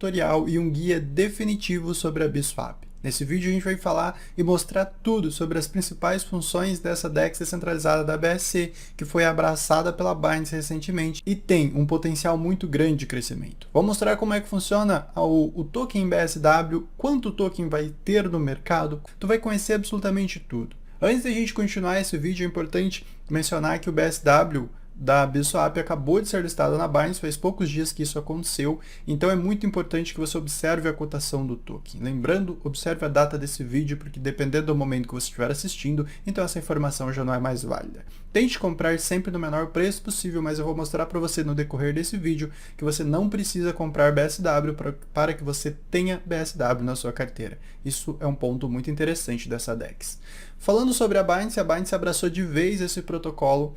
Tutorial e um guia definitivo sobre a Biswap. Nesse vídeo a gente vai falar e mostrar tudo sobre as principais funções dessa DEX descentralizada da BSC, que foi abraçada pela Binance recentemente e tem um potencial muito grande de crescimento. Vou mostrar como é que funciona o token BSW, quanto token vai ter no mercado, tu vai conhecer absolutamente tudo. Antes da gente continuar esse vídeo, é importante mencionar que o BSW da Biswap acabou de ser listada na Binance, faz poucos dias que isso aconteceu, então é muito importante que você observe a cotação do token. Lembrando, observe a data desse vídeo, porque dependendo do momento que você estiver assistindo, então essa informação já não é mais válida. Tente comprar sempre no menor preço possível, mas eu vou mostrar para você no decorrer desse vídeo que você não precisa comprar BSW para que você tenha BSW na sua carteira. Isso é um ponto muito interessante dessa DEX. Falando sobre a Binance abraçou de vez esse protocolo.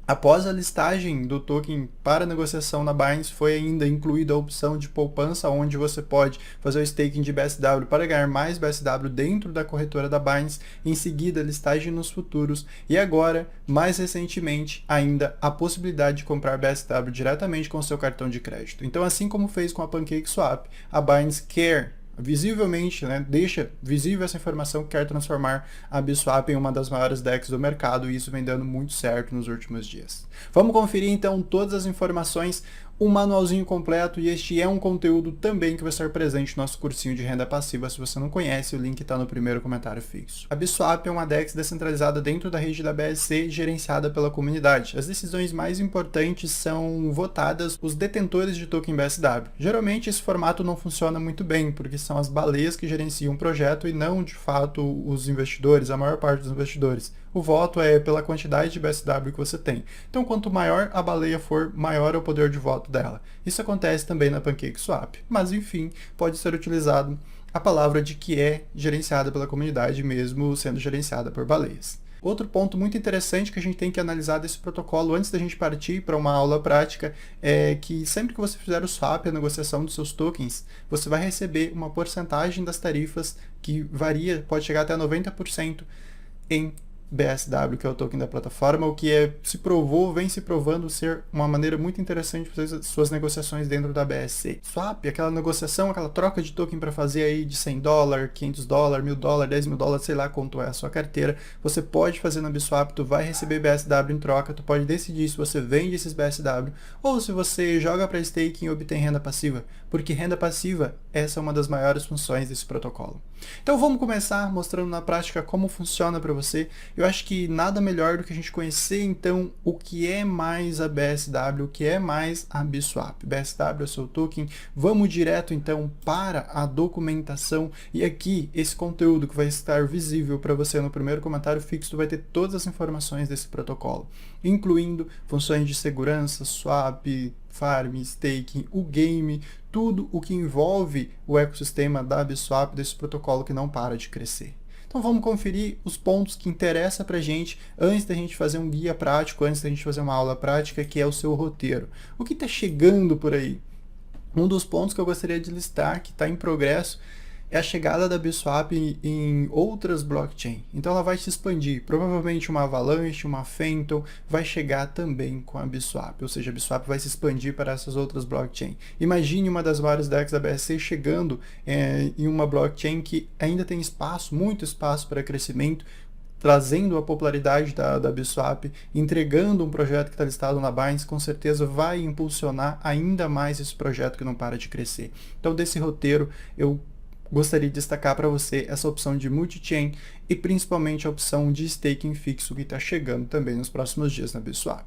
Após a listagem do token para negociação na Binance, foi ainda incluída a opção de poupança, onde você pode fazer o staking de BSW para ganhar mais BSW dentro da corretora da Binance, em seguida a listagem nos futuros e agora, mais recentemente, ainda a possibilidade de comprar BSW diretamente com o seu cartão de crédito. Então, assim como fez com a PancakeSwap, a Binance quer visivelmente, deixa visível essa informação que quer transformar a Biswap em uma das maiores DEX do mercado, e isso vem dando muito certo nos últimos dias. Vamos conferir então todas as informações, um manualzinho completo, e este é um conteúdo também que vai estar presente no nosso cursinho de renda passiva. Se você não conhece, o link está no primeiro comentário fixo. A Biswap é uma DEX descentralizada dentro da rede da BSC, gerenciada pela comunidade. As decisões mais importantes são votadas os detentores de token BSW. Geralmente esse formato não funciona muito bem, porque são as baleias que gerenciam o projeto e não, de fato, os investidores, a maior parte dos investidores. O voto é pela quantidade de BSW que você tem. Então, quanto maior a baleia for, maior é o poder de voto dela. Isso acontece também na PancakeSwap, mas enfim, pode ser utilizado a palavra de que é gerenciada pela comunidade, mesmo sendo gerenciada por baleias. Outro ponto muito interessante que a gente tem que analisar desse protocolo antes da gente partir para uma aula prática é que sempre que você fizer o swap, a negociação dos seus tokens, você vai receber uma porcentagem das tarifas que varia, pode chegar até 90% em BSW, que é o token da plataforma, o que vem se provando ser uma maneira muito interessante de fazer suas negociações dentro da BSC. Swap, aquela negociação, aquela troca de token para fazer aí de $100, $500, $1.000, $10.000, sei lá quanto é a sua carteira, você pode fazer na Biswap, tu vai receber BSW em troca, tu pode decidir se você vende esses BSW ou se você joga para staking e obtém renda passiva, porque renda passiva, essa é uma das maiores funções desse protocolo. Então vamos começar mostrando na prática como funciona para você. Eu acho que nada melhor do que a gente conhecer então o que é mais a BSW, o que é mais a Biswap. BSW é o seu token. Vamos direto então para a documentação, e aqui esse conteúdo que vai estar visível para você no primeiro comentário fixo vai ter todas as informações desse protocolo, incluindo funções de segurança, swap, farm, staking, o game, tudo o que envolve o ecossistema da Biswap, desse protocolo que não para de crescer. Então vamos conferir os pontos que interessam para a gente antes da gente fazer um guia prático, antes da gente fazer uma aula prática, que é o seu roteiro. O que está chegando por aí? Um dos pontos que eu gostaria de listar, que está em progresso, é a chegada da Biswap em outras blockchains. Então ela vai se expandir. Provavelmente uma Avalanche, uma Phantom vai chegar também com a Biswap. Ou seja, a Biswap vai se expandir para essas outras blockchains. Imagine uma das várias DEX da BSC chegando em uma blockchain que ainda tem espaço, muito espaço para crescimento, trazendo a popularidade da Biswap, entregando um projeto que está listado na Binance, com certeza vai impulsionar ainda mais esse projeto que não para de crescer. Então, desse roteiro, eu gostaria de destacar para você essa opção de multi-chain e principalmente a opção de staking fixo que está chegando também nos próximos dias na Biswap.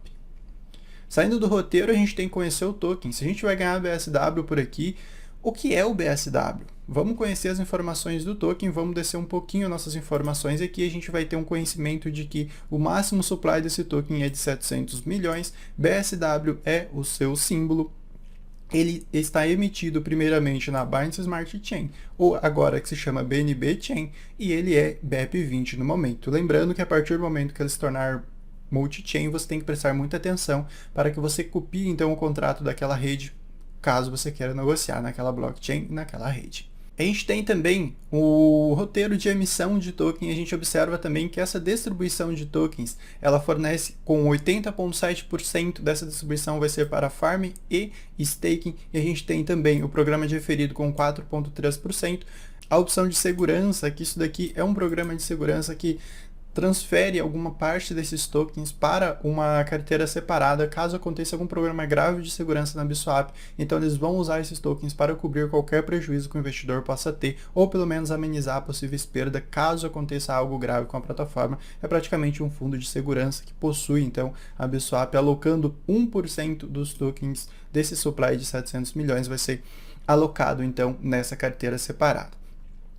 Saindo do roteiro, a gente tem que conhecer o token. Se a gente vai ganhar BSW por aqui, o que é o BSW? Vamos conhecer as informações do token, vamos descer um pouquinho nossas informações aqui, a gente vai ter um conhecimento de que o máximo supply desse token é de 700 milhões, BSW é o seu símbolo. Ele está emitido primeiramente na Binance Smart Chain, ou agora que se chama BNB Chain, e ele é BEP20 no momento. Lembrando que a partir do momento que ele se tornar multi-chain, você tem que prestar muita atenção para que você copie então o contrato daquela rede, caso você queira negociar naquela blockchain e naquela rede. A gente tem também o roteiro de emissão de token. A gente observa também que essa distribuição de tokens, ela fornece com 80,7% dessa distribuição vai ser para farm e staking, e a gente tem também o programa de referido com 4,3%. A opção de segurança, que isso daqui é um programa de segurança que transfere alguma parte desses tokens para uma carteira separada, caso aconteça algum problema grave de segurança na Biswap. Então eles vão usar esses tokens para cobrir qualquer prejuízo que o investidor possa ter, ou pelo menos amenizar possíveis perdas caso aconteça algo grave com a plataforma. É praticamente um fundo de segurança que possui então a Biswap, alocando 1% dos tokens desse supply de 700 milhões vai ser alocado então nessa carteira separada.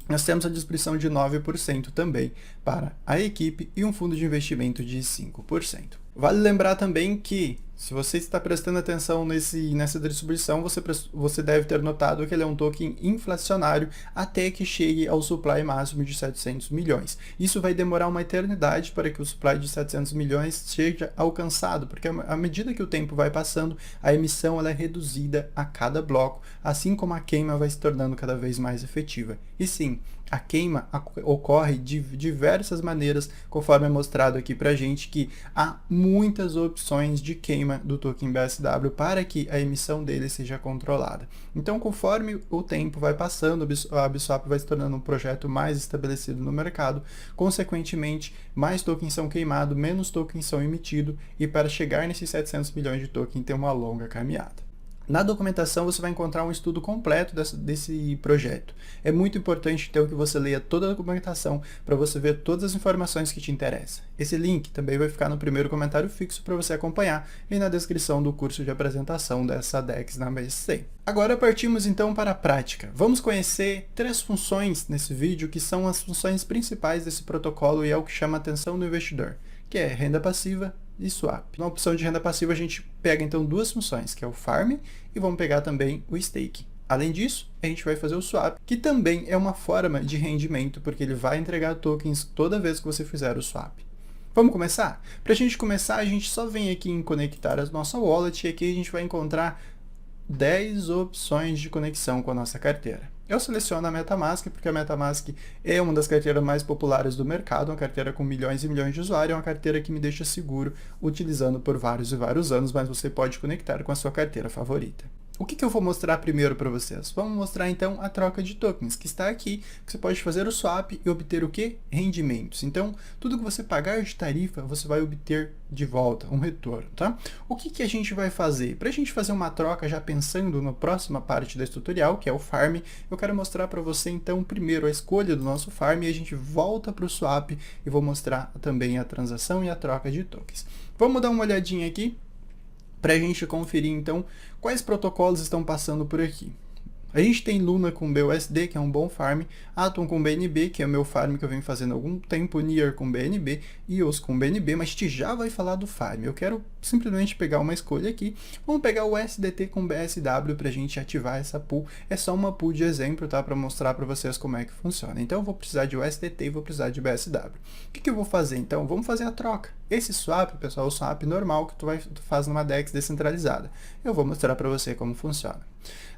Nós temos a distribuição de 9% também para a equipe e um fundo de investimento de 5%. Vale lembrar também que, se você está prestando atenção nessa distribuição, você deve ter notado que ele é um token inflacionário até que chegue ao supply máximo de 700 milhões. Isso vai demorar uma eternidade para que o supply de 700 milhões seja alcançado, porque à medida que o tempo vai passando, a emissão ela é reduzida a cada bloco, assim como a queima vai se tornando cada vez mais efetiva. E sim, a queima ocorre de diversas maneiras, conforme é mostrado aqui pra gente, que há muitas opções de queima do token BSW para que a emissão dele seja controlada. Então, conforme o tempo vai passando, a Biswap vai se tornando um projeto mais estabelecido no mercado, consequentemente, mais tokens são queimados, menos tokens são emitidos, e para chegar nesses 700 milhões de tokens tem uma longa caminhada. Na documentação você vai encontrar um estudo completo desse projeto. É muito importante então que você leia toda a documentação para você ver todas as informações que te interessam. Esse link também vai ficar no primeiro comentário fixo para você acompanhar e na descrição do curso de apresentação dessa DEX na BSC. Agora partimos então para a prática. Vamos conhecer 3 funções nesse vídeo que são as funções principais desse protocolo e é o que chama a atenção do investidor, que é renda passiva e swap. Na opção de renda passiva a gente pega então 2 funções, que é o farm e vamos pegar também o stake. Além disso, a gente vai fazer o swap, que também é uma forma de rendimento, porque ele vai entregar tokens toda vez que você fizer o swap. Vamos começar? Para a gente começar, a gente só vem aqui em conectar a nossa wallet e aqui a gente vai encontrar 10 opções de conexão com a nossa carteira. Eu seleciono a MetaMask porque a MetaMask é uma das carteiras mais populares do mercado, uma carteira com milhões e milhões de usuários, é uma carteira que me deixa seguro utilizando por vários e vários anos, mas você pode conectar com a sua carteira favorita. O que eu vou mostrar primeiro para vocês? Vamos mostrar então a troca de tokens, que está aqui, que você pode fazer o swap e obter o que? Rendimentos. Então, tudo que você pagar de tarifa, você vai obter de volta, um retorno, tá? O que a gente vai fazer? Para a gente fazer uma troca, já pensando na próxima parte desse tutorial, que é o farm, eu quero mostrar para você então primeiro a escolha do nosso farm e a gente volta para o swap e vou mostrar também a transação e a troca de tokens. Vamos dar uma olhadinha aqui para a gente conferir então quais protocolos estão passando por aqui. A gente tem Luna com BUSD, que é um bom farm, Atom com BNB, que é o meu farm que eu venho fazendo há algum tempo, Near com BNB, EOS com BNB, mas a gente já vai falar do farm. Eu quero simplesmente pegar uma escolha aqui, vamos pegar o SDT com BSW para a gente ativar essa pool. É só uma pool de exemplo, tá? Para mostrar para vocês como é que funciona. Então eu vou precisar de USDT e vou precisar de BSW. O que eu vou fazer então? Vamos fazer a troca. Esse swap, pessoal, é o swap normal que tu faz numa DEX descentralizada. Eu vou mostrar para você como funciona.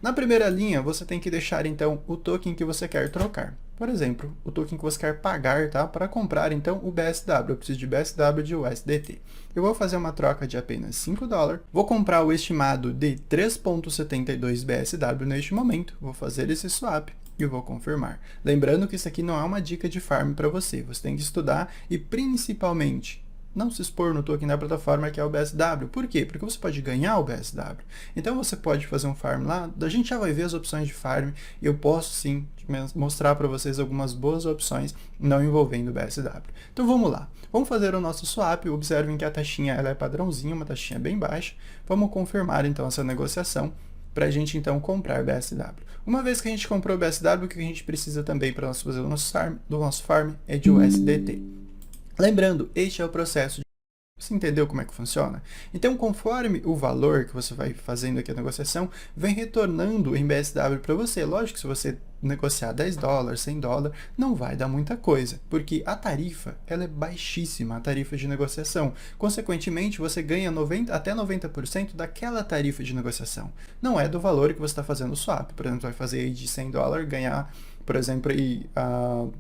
Na primeira linha, você tem que deixar então o token que você quer trocar. Por exemplo, o token que você quer pagar, tá? Para comprar então o BSW. Eu preciso de BSW de USDT. Eu vou fazer uma troca de apenas $5. Vou comprar o estimado de 3,72 BSW neste momento. Vou fazer esse swap e vou confirmar. Lembrando que isso aqui não é uma dica de farm para você. Você tem que estudar e principalmente não se expor no token da plataforma que é o BSW. Por quê? Porque você pode ganhar o BSW. Então você pode fazer um farm lá, a gente já vai ver as opções de farm e eu posso sim mostrar para vocês algumas boas opções não envolvendo o BSW. Então vamos lá. Vamos fazer o nosso swap. Observem que a taxinha ela é padrãozinha, uma taxinha bem baixa. Vamos confirmar então essa negociação para a gente então comprar BSW. Uma vez que a gente comprou o BSW, o que a gente precisa também para nós fazer o nosso farm é de USDT. Lembrando, este é o processo. Você entendeu como é que funciona? Então, conforme o valor que você vai fazendo aqui a negociação, vem retornando em BSW para você. Lógico que se você negociar 10 dólares, 100 dólares, não vai dar muita coisa, porque a tarifa ela é baixíssima, a tarifa de negociação. Consequentemente, você ganha até 90% daquela tarifa de negociação. Não é do valor que você está fazendo o swap. Por exemplo, vai fazer aí de 100 dólares, ganhar, por exemplo, aí,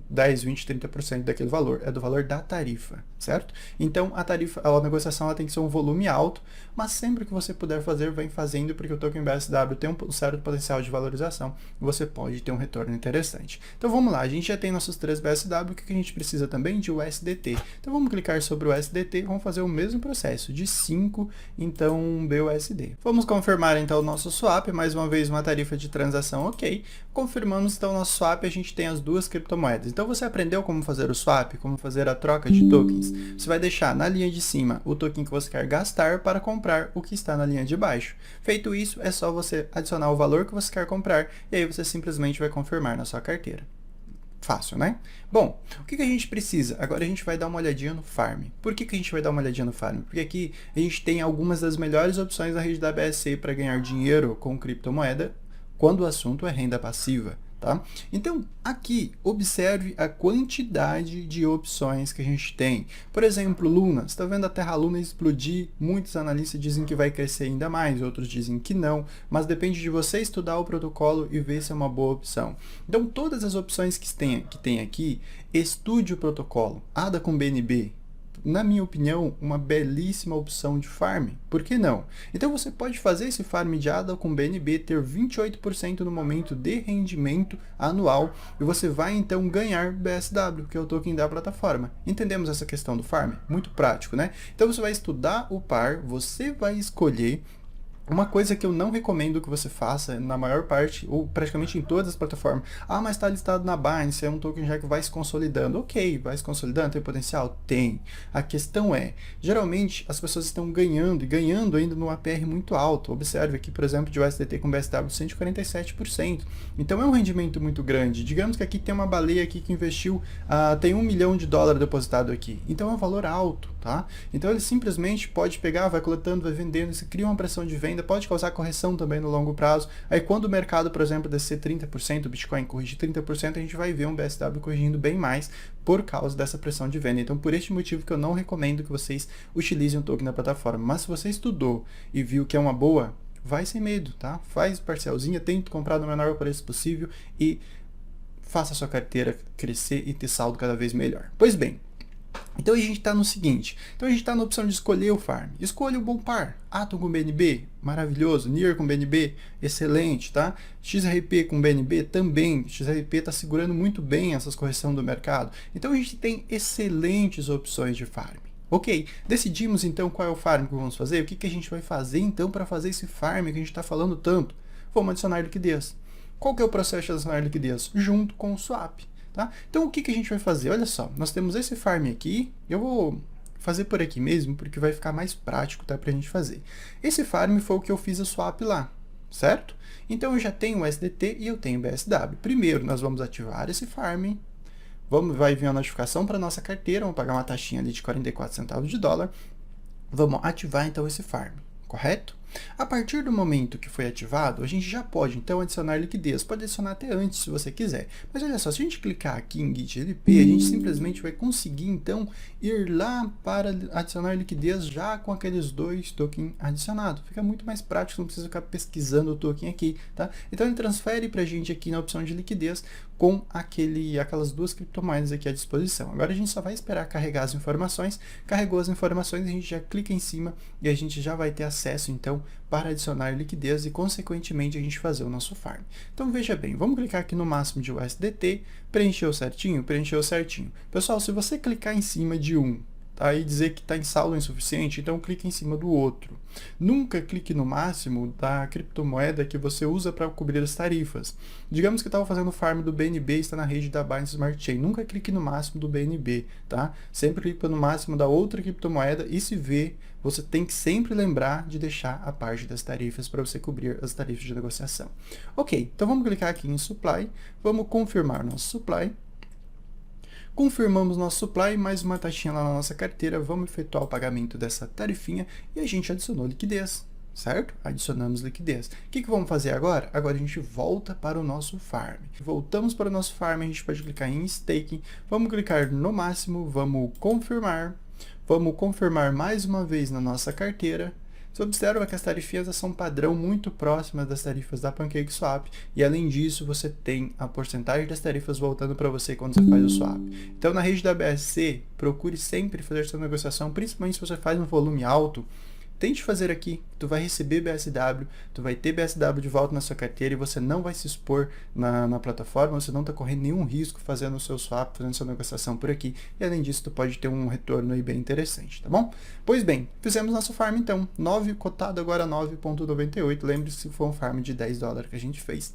10, 20, 30% daquele valor. É do valor da tarifa, certo? Então, a negociação ela tem que ser um volume alto, mas sempre que você puder fazer, vem fazendo, porque o token BSW tem um certo potencial de valorização e você pode ter um retorno interessante. Então, vamos lá. A gente já tem nossos 3 BSW, o que a gente precisa também? De USDT. Então, vamos clicar sobre o USDT, vamos fazer o mesmo processo, de 5, então, BUSD. Vamos confirmar, então, o nosso swap, mais uma vez, uma tarifa de transação ok. Confirmamos, então, o nosso swap, a gente tem as duas criptomoedas. Então, você aprendeu como fazer o swap, como fazer a troca de tokens. Você vai deixar na linha de cima o token que você quer gastar para comprar o que está na linha de baixo. Feito isso, é só você adicionar o valor que você quer comprar e aí você simplesmente vai confirmar na sua carteira. Fácil, né? Bom, o que a gente precisa? Agora a gente vai dar uma olhadinha no Farm. Por que a gente vai dar uma olhadinha no Farm? Porque aqui a gente tem algumas das melhores opções na rede da BSC para ganhar dinheiro com criptomoeda quando o assunto é renda passiva, tá? Então, aqui, observe a quantidade de opções que a gente tem. Por exemplo, Luna. Você está vendo a Terra Luna explodir? Muitos analistas dizem que vai crescer ainda mais, outros dizem que não, mas depende de você estudar o protocolo e ver se é uma boa opção. Então, todas as opções que tem aqui, estude o protocolo. ADA com BNB. Na minha opinião, uma belíssima opção de farm. Por que não? Então você pode fazer esse farm de ADA com BNB, ter 28% no momento de rendimento anual e você vai então ganhar BSW, que é o token da plataforma. Entendemos essa questão do farm? Muito prático, né? Então você vai estudar o par, você vai escolher. Uma coisa que eu não recomendo que você faça, na maior parte, ou praticamente em todas as plataformas, mas está listado na Binance, é um token já que vai se consolidando. Ok, vai se consolidando, tem potencial? Tem. A questão é, geralmente as pessoas estão ganhando, e ganhando ainda no APR muito alto. Observe aqui, por exemplo, de USDT com BSW 147%. Então é um rendimento muito grande. Digamos que aqui tem uma baleia aqui que investiu, tem $1 milhão depositado aqui. Então é um valor alto, tá? Então ele simplesmente pode pegar, vai coletando, vai vendendo, isso cria uma pressão de venda, pode causar correção também no longo prazo. Aí quando o mercado, por exemplo, descer 30%, o Bitcoin corrigir 30%, a gente vai ver um BSW corrigindo bem mais por causa dessa pressão de venda. Então, por este motivo que eu não recomendo que vocês utilizem o token da plataforma. Mas se você estudou e viu que é uma boa, vai sem medo, tá? Faz parcialzinha, tente comprar no menor preço possível e faça a sua carteira crescer e ter saldo cada vez melhor. Pois bem, então a gente está no seguinte, então a gente está na opção de escolher o farm. Escolha o bom par, Atom com BNB, maravilhoso, NIR com BNB, excelente, tá? XRP com BNB também, XRP está segurando muito bem essas correções do mercado. Então a gente tem excelentes opções de farm. Ok, decidimos então qual é o farm que vamos fazer, o que a gente vai fazer então para fazer esse farm que a gente está falando tanto? Vamos adicionar liquidez. Qual que é o processo de adicionar liquidez? Junto com o swap. Tá? Então o que a gente vai fazer? Olha só, nós temos esse farm aqui, eu vou fazer por aqui mesmo, porque vai ficar mais prático, tá, pra gente fazer. Esse farm foi o que eu fiz a swap lá, certo? Então eu já tenho o SDT e eu tenho o BSW. Primeiro nós vamos ativar esse farm, vai vir uma notificação para nossa carteira, vamos pagar uma taxinha ali de 44 centavos de dólar, vamos ativar então esse farm, correto? A partir do momento que foi ativado, a gente já pode então adicionar liquidez. Pode adicionar até antes se você quiser. Mas olha só, se a gente clicar aqui em GitLP, a gente simplesmente vai conseguir então ir lá para adicionar liquidez já com aqueles 2 tokens adicionados. Fica muito mais prático, não precisa ficar pesquisando o token aqui, tá? Então ele transfere para a gente aqui na opção de liquidez com aquelas 2 criptomoedas aqui à disposição. Agora a gente só vai esperar carregar as informações. Carregou as informações, a gente já clica em cima e a gente já vai ter acesso então para adicionar liquidez e consequentemente a gente fazer o nosso farm. Então veja bem, vamos clicar aqui no máximo de USDT, preencheu certinho? Preencheu certinho. Pessoal, se você clicar em cima de um, tá, e dizer que está em saldo insuficiente, então clique em cima do outro. Nunca clique no máximo da criptomoeda que você usa para cobrir as tarifas. Digamos que estava fazendo farm do BNB e está na rede da Binance Smart Chain. Nunca clique no máximo do BNB, tá? Sempre clique no máximo da outra criptomoeda e se vê, você tem que sempre lembrar de deixar a parte das tarifas para você cobrir as tarifas de negociação. Ok, então vamos clicar aqui em Supply, vamos confirmar nosso Supply. Confirmamos nosso supply, mais uma taxinha lá na nossa carteira, vamos efetuar o pagamento dessa tarifinha e a gente adicionou liquidez, certo? Adicionamos liquidez. O que vamos fazer agora? Agora a gente volta para o nosso farm. Voltamos para o nosso farm, a gente pode clicar em staking, vamos clicar no máximo, vamos confirmar mais uma vez na nossa carteira. Você observa que as tarifinhas são padrão muito próximas das tarifas da PancakeSwap e além disso você tem a porcentagem das tarifas voltando para você quando você faz o swap. Então na rede da BSC, procure sempre fazer essa negociação, principalmente se você faz um volume alto. Tente fazer aqui, tu vai receber BSW, tu vai ter BSW de volta na sua carteira e você não vai se expor na plataforma, você não está correndo nenhum risco fazendo o seu swap, fazendo sua negociação por aqui, e além disso tu pode ter um retorno aí bem interessante, tá bom? Pois bem, fizemos nosso farm então, 9 cotado agora 9,98, lembre-se que foi um farm de 10 dólares que a gente fez.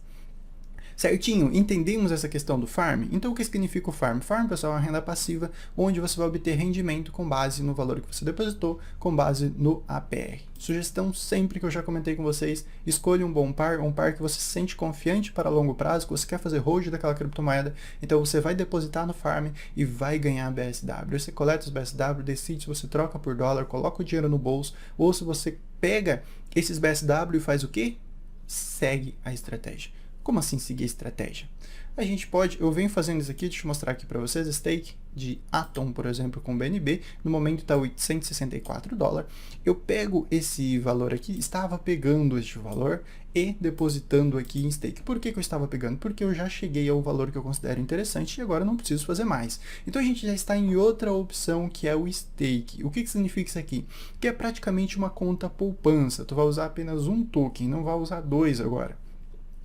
Certinho, entendemos essa questão do farm? Então o que significa o farm? Farm, pessoal, é uma renda passiva onde você vai obter rendimento com base no valor que você depositou, com base no APR. Sugestão sempre que eu já comentei com vocês, escolha um bom par, um par que você se sente confiante para longo prazo, que você quer fazer hold daquela criptomoeda, então você vai depositar no farm e vai ganhar BSW. Você coleta os BSW, decide se você troca por dólar, coloca o dinheiro no bolso, ou se você pega esses BSW e faz o quê? Segue a estratégia. Como assim seguir a estratégia? A gente pode, eu venho fazendo isso aqui, deixa eu mostrar aqui para vocês, stake de Atom, por exemplo, com BNB, no momento está 864 dólares, eu pego esse valor aqui, estava pegando este valor e depositando aqui em stake. Por que eu estava pegando? Porque eu já cheguei ao valor que eu considero interessante e agora não preciso fazer mais. Então a gente já está em outra opção que é o stake. O que significa isso aqui? Que é praticamente uma conta poupança, tu vai usar apenas um token, não vai usar dois agora.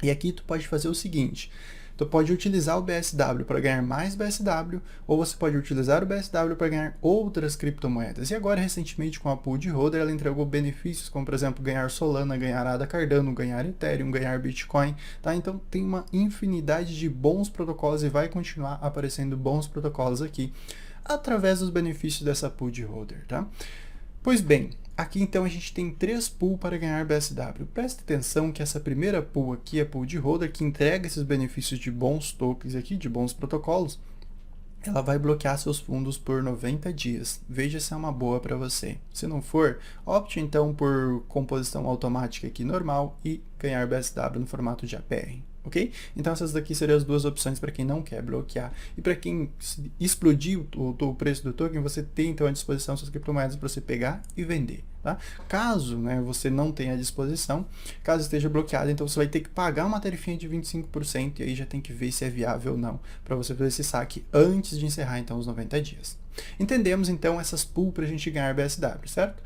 E aqui tu pode fazer o seguinte, tu pode utilizar o BSW para ganhar mais BSW, ou você pode utilizar o BSW para ganhar outras criptomoedas. E agora, recentemente, com a Pool de Holder, ela entregou benefícios como, por exemplo, ganhar Solana, ganhar ADA Cardano, ganhar Ethereum, ganhar Bitcoin, tá? Então, tem uma infinidade de bons protocolos e vai continuar aparecendo bons protocolos aqui, através dos benefícios dessa Pool de Holder, tá? Pois bem, aqui então a gente tem 3 pools para ganhar BSW. Presta atenção que essa primeira pool aqui é a Pool de Holder, que entrega esses benefícios de bons tokens aqui, de bons protocolos. Ela vai bloquear seus fundos por 90 dias. Veja se é uma boa para você. Se não for, opte então por composição automática aqui normal e ganhar BSW no formato de APR. Ok? Então essas daqui seriam as duas opções para quem não quer bloquear. E para quem explodir o preço do token, você tem então à disposição suas criptomoedas para você pegar e vender. Tá? Caso você não tenha à disposição, caso esteja bloqueado, então você vai ter que pagar uma tarifinha de 25% e aí já tem que ver se é viável ou não para você fazer esse saque antes de encerrar então os 90 dias. Entendemos então essas pools para a gente ganhar BSW, certo?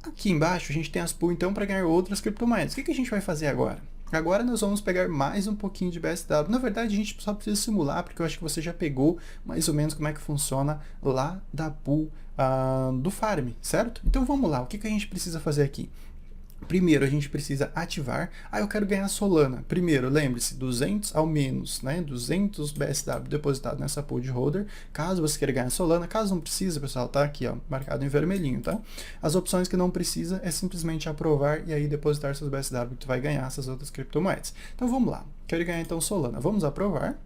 Aqui embaixo a gente tem as pools então para ganhar outras criptomoedas. O que a gente vai fazer agora? Agora nós vamos pegar mais um pouquinho de BSW. Na verdade, a gente só precisa simular, porque eu acho que você já pegou mais ou menos como é que funciona lá da pool do farm, certo? Então vamos lá, o que a gente precisa fazer aqui? Primeiro, a gente precisa ativar. Eu quero ganhar Solana. Primeiro, lembre-se, 200 ao menos, 200 BSW depositado nessa pool de holder. Caso você queira ganhar Solana, caso não precisa, pessoal, tá aqui, ó, marcado em vermelhinho, tá? As opções que não precisa é simplesmente aprovar e aí depositar seus BSW que tu vai ganhar essas outras criptomoedas. Então vamos lá. Quero ganhar então Solana. Vamos aprovar.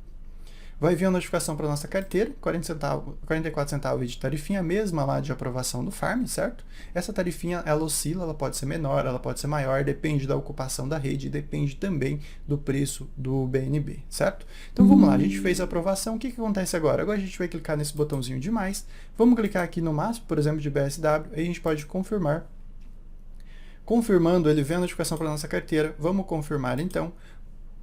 Vai vir a notificação para nossa carteira, 44 centavos de tarifinha, mesma lá de aprovação do farm, certo? Essa tarifinha, ela oscila, ela pode ser menor, ela pode ser maior, depende da ocupação da rede, depende também do preço do BNB, certo? Então vamos lá, a gente fez a aprovação, o que acontece agora? Agora a gente vai clicar nesse botãozinho de mais, vamos clicar aqui no máximo, por exemplo, de BSW, aí a gente pode confirmar. Confirmando, ele vem a notificação para nossa carteira, vamos confirmar então.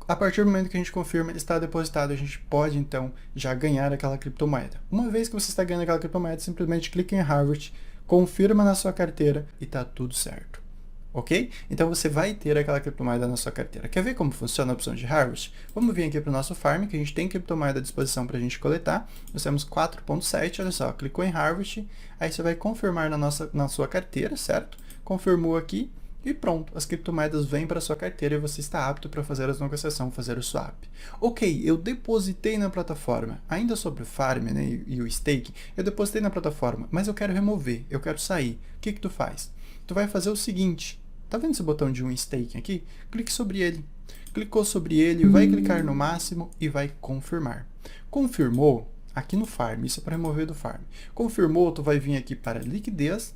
A partir do momento que a gente confirma, ele está depositado, a gente pode então já ganhar aquela criptomoeda. Uma vez que você está ganhando aquela criptomoeda, simplesmente clica em Harvest, confirma na sua carteira e está tudo certo. Ok? Então você vai ter aquela criptomoeda na sua carteira. Quer ver como funciona a opção de Harvest? Vamos vir aqui para o nosso farm, que a gente tem criptomoeda à disposição para a gente coletar. Nós temos 4.7, olha só, clicou em Harvest, aí você vai confirmar na sua carteira, certo? Confirmou aqui. E pronto, as criptomoedas vêm para sua carteira e você está apto para fazer as negociações, fazer o swap. Ok, eu depositei na plataforma, ainda sobre o farm e o stake, eu depositei na plataforma, mas eu quero remover, eu quero sair. O que tu faz? Tu vai fazer o seguinte, tá vendo esse botão de staking aqui? Clique sobre ele. Clicou sobre ele, vai clicar no máximo e vai confirmar. Confirmou, aqui no farm, isso é para remover do farm. Confirmou, tu vai vir aqui para liquidez.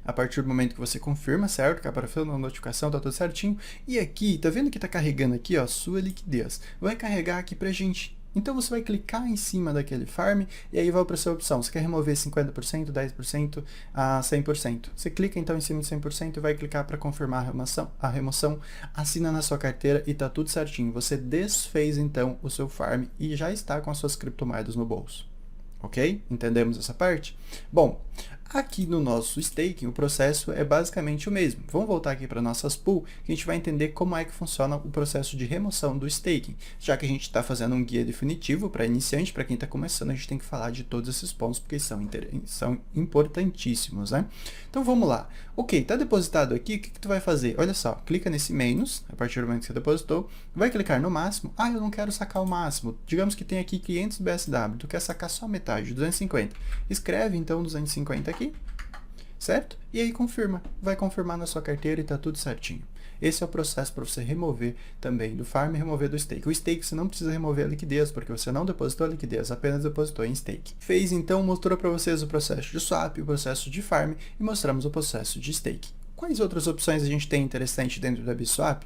a partir do momento que você confirma, certo? Que apareceu na notificação, tá tudo certinho. E aqui, tá vendo que tá carregando aqui, ó, sua liquidez? Vai carregar aqui pra gente. Então você vai clicar em cima daquele farm e aí vai para a sua opção. Você quer remover 50%, 10% a 100%. Você clica então em cima de 100% e vai clicar para confirmar a remoção, assina na sua carteira e tá tudo certinho. Você desfez então o seu farm e já está com as suas criptomoedas no bolso. Ok? Entendemos essa parte? Bom, aqui no nosso staking, o processo é basicamente o mesmo. Vamos voltar aqui para nossas pool, que a gente vai entender como é que funciona o processo de remoção do staking. Já que a gente está fazendo um guia definitivo para iniciante, para quem está começando, a gente tem que falar de todos esses pontos, porque são importantíssimos, né? Então vamos lá. Ok, está depositado aqui, o que tu vai fazer? Olha só, clica nesse menos, a partir do momento que você depositou, vai clicar no máximo. Ah, eu não quero sacar o máximo. Digamos que tem aqui 500 BSW, tu quer sacar só metade, 250. Escreve então 250 aqui, certo? E aí confirma, vai confirmar na sua carteira e tá tudo certinho. Esse é o processo para você remover também do farm e remover do stake. O stake você não precisa remover a liquidez, porque você não depositou a liquidez, apenas depositou em stake. Fez então, mostrou para vocês o processo de swap, o processo de farm e mostramos o processo de stake. Quais outras opções a gente tem interessante dentro da Biswap?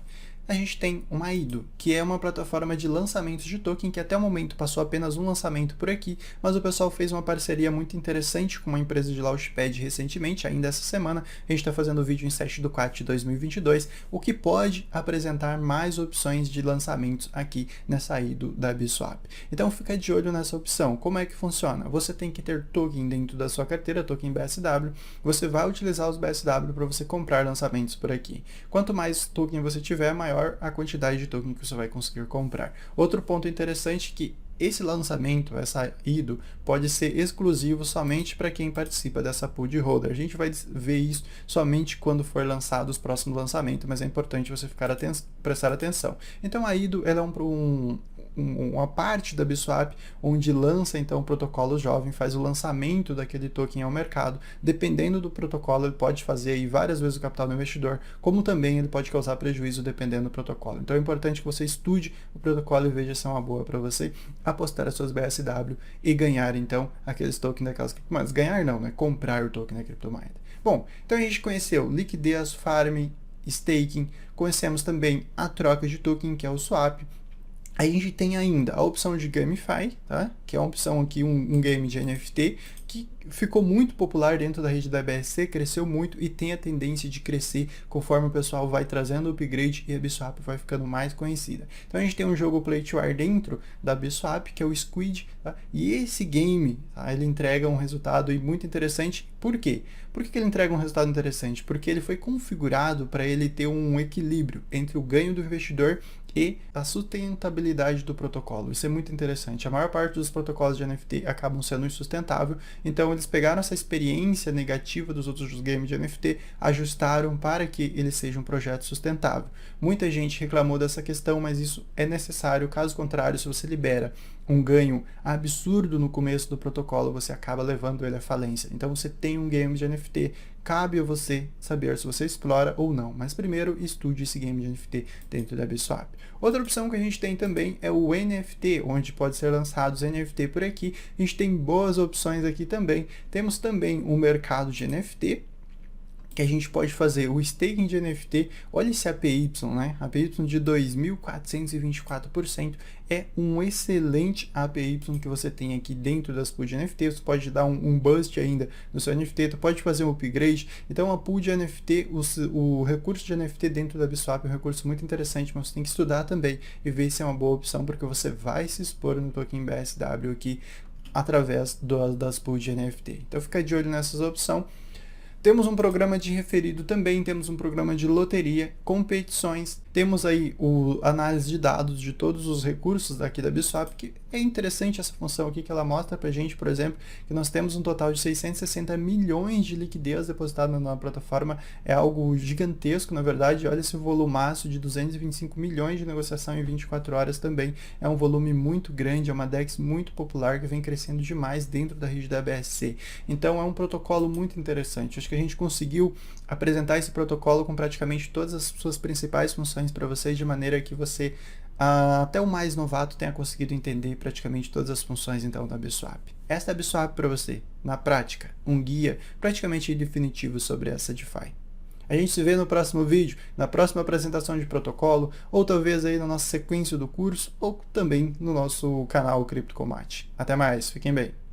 A gente tem uma IDO, que é uma plataforma de lançamentos de token que até o momento passou apenas um lançamento por aqui, mas o pessoal fez uma parceria muito interessante com uma empresa de Launchpad recentemente, ainda essa semana. A gente está fazendo o vídeo em 7/4 de 2022, o que pode apresentar mais opções de lançamentos aqui nessa IDO da Biswap. Então fica de olho nessa opção. Como é que funciona? Você tem que ter token dentro da sua carteira, token BSW. Você vai utilizar os BSW para você comprar lançamentos por aqui. Quanto mais token você tiver, maior a quantidade de token que você vai conseguir comprar. Outro ponto interessante é que esse lançamento, essa IDO, pode ser exclusivo somente para quem participa dessa pool de holder. A gente vai ver isso somente quando for lançado os próximos lançamentos, mas é importante você prestar atenção. Então a IDO ela é uma parte da Biswap onde lança então o protocolo jovem, faz o lançamento daquele token ao mercado. Dependendo do protocolo, ele pode fazer aí várias vezes o capital do investidor, como também ele pode causar prejuízo dependendo do protocolo. Então é importante que você estude o protocolo e veja se é uma boa para você apostar as suas BSW e ganhar então aqueles tokens daquelas criptomoedas. Ganhar não, né? Comprar o token da criptomoeda. Bom, então a gente conheceu liquidez, farming, staking, conhecemos também a troca de token, que é o swap. Aí a gente tem ainda a opção de Gamify, tá? Que é uma opção aqui, um game de NFT, que ficou muito popular dentro da rede da BSC, cresceu muito e tem a tendência de crescer conforme o pessoal vai trazendo o upgrade e a Biswap vai ficando mais conhecida. Então a gente tem um jogo Play to Earn dentro da Biswap, que é o Squid, tá? E esse game, tá? Ele entrega um resultado muito interessante. Por quê? Por que ele entrega um resultado interessante? Porque ele foi configurado para ele ter um equilíbrio entre o ganho do investidor e a sustentabilidade do protocolo. Isso é muito interessante. A maior parte dos protocolos de NFT acabam sendo insustentáveis, então eles pegaram essa experiência negativa dos outros games de NFT, ajustaram para que ele seja um projeto sustentável. Muita gente reclamou dessa questão, mas isso é necessário. Caso contrário, se você libera um ganho absurdo no começo do protocolo, você acaba levando ele à falência. Então você tem um game de NFT, cabe a você saber se você explora ou não, mas primeiro estude esse game de NFT dentro da Biswap. Outra opção que a gente tem também é o NFT, onde pode ser lançados NFT por aqui. A gente tem boas opções aqui também. Temos também um mercado de NFT, que a gente pode fazer o staking de NFT. Olha esse APY, né? APY de 2.424% é um excelente APY que você tem aqui dentro das pools de NFT. Você pode dar um boost ainda no seu NFT, tu pode fazer um upgrade. Então a pool de NFT, o recurso de NFT dentro da Biswap é um recurso muito interessante, mas você tem que estudar também e ver se é uma boa opção, porque você vai se expor no token BSW aqui através das pools de NFT. Então fica de olho nessas opções. Temos um programa de referido também, temos um programa de loteria, competições, temos aí a análise de dados de todos os recursos daqui da Biswap, que é interessante essa função aqui, que ela mostra pra gente, por exemplo, que nós temos um total de 660 milhões de liquidez depositada na plataforma. É algo gigantesco, na verdade. Olha esse volumaço de 225 milhões de negociação em 24 horas também. É um volume muito grande, é uma DEX muito popular que vem crescendo demais dentro da rede da BSC. Então é um protocolo muito interessante. Acho que a gente conseguiu apresentar esse protocolo com praticamente todas as suas principais funções para vocês, de maneira que você até o mais novato tenha conseguido entender praticamente todas as funções então da Biswap. Esta é a Biswap para você, na prática, um guia praticamente definitivo sobre essa DeFi. A gente se vê no próximo vídeo, na próxima apresentação de protocolo, ou talvez aí na nossa sequência do curso, ou também no nosso canal CryptoCommate. Até mais, fiquem bem!